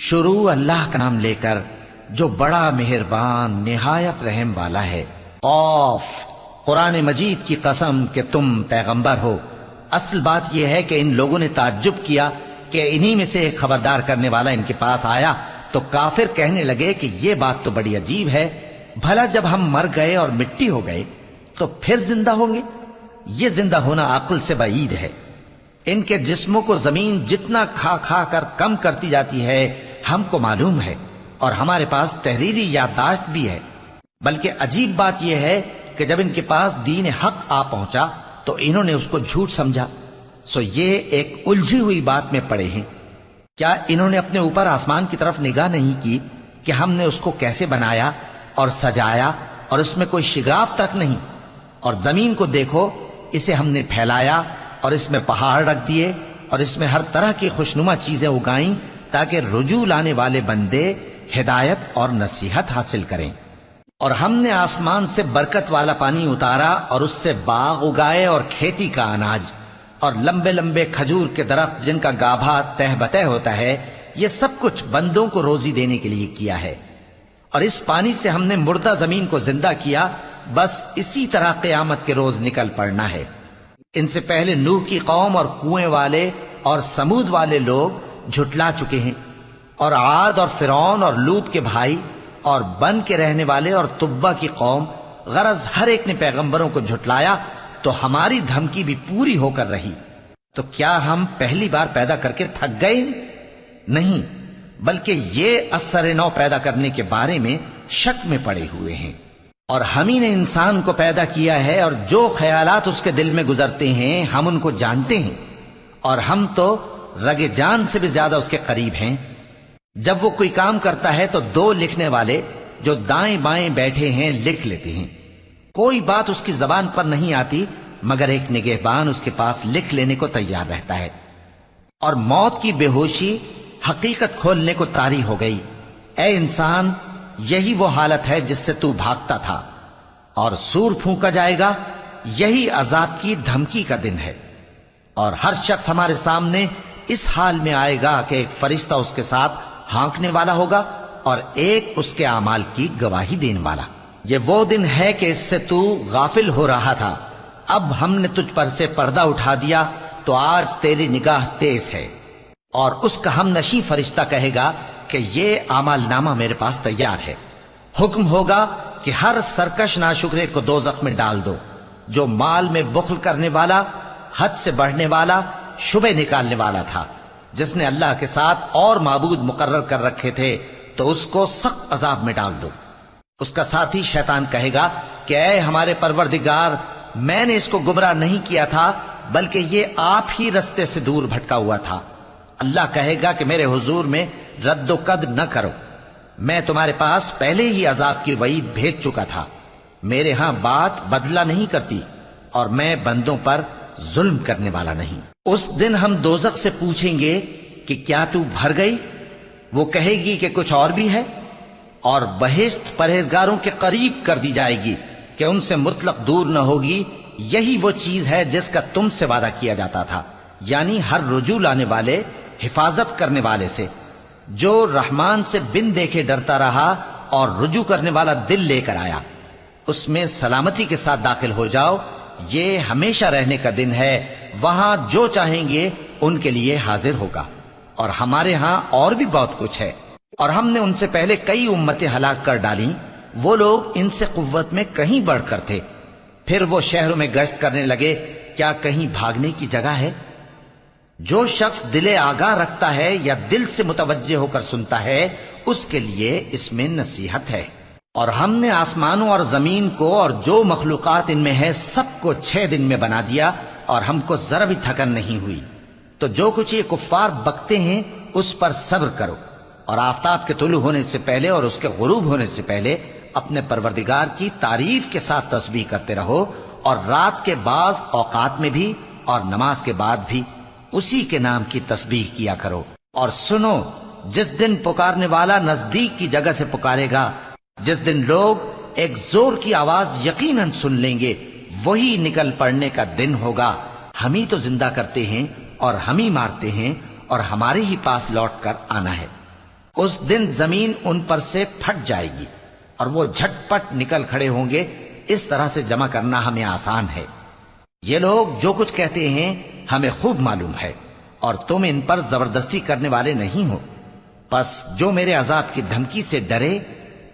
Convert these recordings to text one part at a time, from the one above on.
شروع اللہ کا نام لے کر جو بڑا مہربان نہایت رحم والا ہے۔ قاف، قرآن مجید کی قسم کہ تم پیغمبر ہو۔ اصل بات یہ ہے کہ ان لوگوں نے تعجب کیا کہ انہی میں سے ایک خبردار کرنے والا ان کے پاس آیا تو کافر کہنے لگے کہ یہ بات تو بڑی عجیب ہے، بھلا جب ہم مر گئے اور مٹی ہو گئے تو پھر زندہ ہوں گے؟ یہ زندہ ہونا عقل سے بعید ہے۔ ان کے جسموں کو زمین جتنا کھا کھا کر کم کرتی جاتی ہے ہم کو معلوم ہے، اور ہمارے پاس تحریری یادداشت بھی ہے۔ بلکہ عجیب بات یہ ہے کہ جب ان کے پاس دین حق آ پہنچا تو انہوں نے اس کو جھوٹ سمجھا۔ سو یہ ایک الجھی ہوئی بات میں پڑے ہیں۔ کیا انہوں نے اپنے اوپر آسمان کی طرف نگاہ نہیں کی کہ ہم نے اس کو کیسے بنایا اور سجایا اور اس میں کوئی شگاف تک نہیں؟ اور زمین کو دیکھو، اسے ہم نے پھیلایا اور اس میں پہاڑ رکھ دیے اور اس میں ہر طرح کی خوشنما چیزیں اگائیں تاکہ رجوع لانے والے بندے ہدایت اور نصیحت حاصل کریں۔ اور ہم نے آسمان سے برکت والا پانی اتارا اور اس سے باغ اگائے اور کھیتی کا اناج اور لمبے لمبے کھجور کے درخت جن کا گابھا تہ بتہ ہوتا ہے، یہ سب کچھ بندوں کو روزی دینے کے لیے کیا ہے۔ اور اس پانی سے ہم نے مردہ زمین کو زندہ کیا، بس اسی طرح قیامت کے روز نکل پڑنا ہے۔ ان سے پہلے نوح کی قوم اور کنویں والے اور سمود والے لوگ جھٹلا چکے ہیں، اور عاد اور فرعون اور لوط کے بھائی اور بن کے رہنے والے اور تبا کی قوم، غرض ہر ایک نے پیغمبروں کو جھٹلایا تو ہماری دھمکی بھی پوری ہو کر رہی۔ تو کیا ہم پہلی بار پیدا کر کے تھک گئے؟ نہیں، بلکہ یہ اثر نو پیدا کرنے کے بارے میں شک میں پڑے ہوئے ہیں۔ اور ہم ہی نے انسان کو پیدا کیا ہے، اور جو خیالات اس کے دل میں گزرتے ہیں ہم ان کو جانتے ہیں، اور ہم تو رگ جان سے بھی زیادہ اس کے قریب ہیں۔ جب وہ کوئی کام کرتا ہے تو دو لکھنے والے جو دائیں بائیں بیٹھے ہیں لکھ لیتے ہیں۔ کوئی بات اس کی زبان پر نہیں آتی مگر ایک نگہبان اس کے پاس لکھ لینے کو تیار رہتا ہے۔ اور موت کی بے ہوشی حقیقت کھولنے کو طاری ہو گئی۔ اے انسان، یہی وہ حالت ہے جس سے تو بھاگتا تھا، اور سور پھونکا جائے گا، یہی عذاب کی دھمکی کا دن ہے۔ اور ہر شخص ہمارے سامنے اس حال میں آئے گا کہ ایک فرشتہ اس کے ساتھ ہانکنے والا ہوگا اور ایک اس کے اعمال کی گواہی دینے والا۔ یہ وہ دن ہے کہ اس سے تو غافل ہو رہا تھا، اب ہم نے تجھ پر سے پردہ اٹھا دیا تو آج تیری نگاہ تیز ہے۔ اور اس کا ہم نشیں فرشتہ کہے گا کہ یہ اعمال نامہ میرے پاس تیار ہے۔ حکم ہوگا کہ ہر سرکش ناشکرے کو دوزخ میں ڈال دو، جو مال میں بخل کرنے والا، حد سے بڑھنے والا، شبہ نکالنے والا تھا، جس نے اللہ کے ساتھ اور معبود مقرر کر رکھے تھے، تو اس کو سخت عذاب میں ڈال دو۔ اس کا ساتھی شیطان کہے گا کہ اے ہمارے پروردگار، میں نے اس کو گمراہ نہیں کیا تھا بلکہ یہ آپ ہی رستے سے دور بھٹکا ہوا تھا۔ اللہ کہے گا کہ میرے حضور میں رد و قد نہ کرو، میں تمہارے پاس پہلے ہی عذاب کی وعید بھیج چکا تھا۔ میرے ہاں بات بدلہ نہیں کرتی، اور میں بندوں پر ظلم کرنے والا نہیں۔ اس دن ہم دوزخ سے پوچھیں گے کہ کیا تو بھر گئی؟ وہ کہے گی کہ کچھ اور بھی ہے، اور بہشت پرہیزگاروں کے قریب کر دی جائے گی کہ ان سے مطلق دور نہ ہوگی۔ یہی وہ چیز ہے جس کا تم سے وعدہ کیا جاتا تھا، یعنی ہر رجوع لانے والے، حفاظت کرنے والے سے، جو رحمان سے بن دیکھے ڈرتا رہا اور رجوع کرنے والا دل لے کر آیا، اس میں سلامتی کے ساتھ داخل ہو جاؤ۔ یہ ہمیشہ رہنے کا دن ہے، وہاں جو چاہیں گے ان کے لیے حاضر ہوگا۔ اور ہمارے ہاں اور بھی بہت کچھ ہے، اور ہم نے ان سے پہلے کئی امتیں ہلاک کر ڈالیں، وہ لوگ ان سے قوت میں کہیں بڑھ کر تھے۔ پھر وہ شہروں میں گشت کرنے لگے، کیا کہیں بھاگنے کی جگہ ہے؟ جو شخص دل آگاہ رکھتا ہے یا دل سے متوجہ ہو کر سنتا ہے، اس کے لیے اس میں نصیحت ہے۔ اور ہم نے آسمانوں اور زمین کو اور جو مخلوقات ان میں ہے سب کو 6 دن میں بنا دیا، اور ہم کو ذرا بھی تھکن نہیں ہوئی۔ تو جو کچھ یہ کفار بکتے ہیں اس پر صبر کرو، اور آفتاب کے طلوع ہونے سے پہلے اور اس کے غروب ہونے سے پہلے اپنے پروردگار کی تعریف کے ساتھ تسبیح کرتے رہو، اور رات کے بعض اوقات میں بھی اور نماز کے بعد بھی اسی کے نام کی تسبیح کیا کرو۔ اور سنو، جس دن پکارنے والا نزدیک کی جگہ سے پکارے گا، جس دن لوگ ایک زور کی آواز یقیناً سن لیں گے، وہی نکل پڑنے کا دن ہوگا۔ ہم ہی تو زندہ کرتے ہیں اور ہم ہی مارتے ہیں، اور ہمارے ہی پاس لوٹ کر آنا ہے۔ اس دن زمین ان پر سے پھٹ جائے گی اور وہ جھٹ پٹ نکل کھڑے ہوں گے. اس طرح سے جمع کرنا ہمیں آسان ہے. یہ لوگ جو کچھ کہتے ہیں ہمیں خوب معلوم ہے، اور تم ان پر زبردستی کرنے والے نہیں ہو. پس جو میرے عذاب کی دھمکی سے ڈرے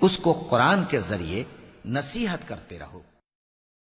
اس کو قرآن کے ذریعے نصیحت کرتے رہو.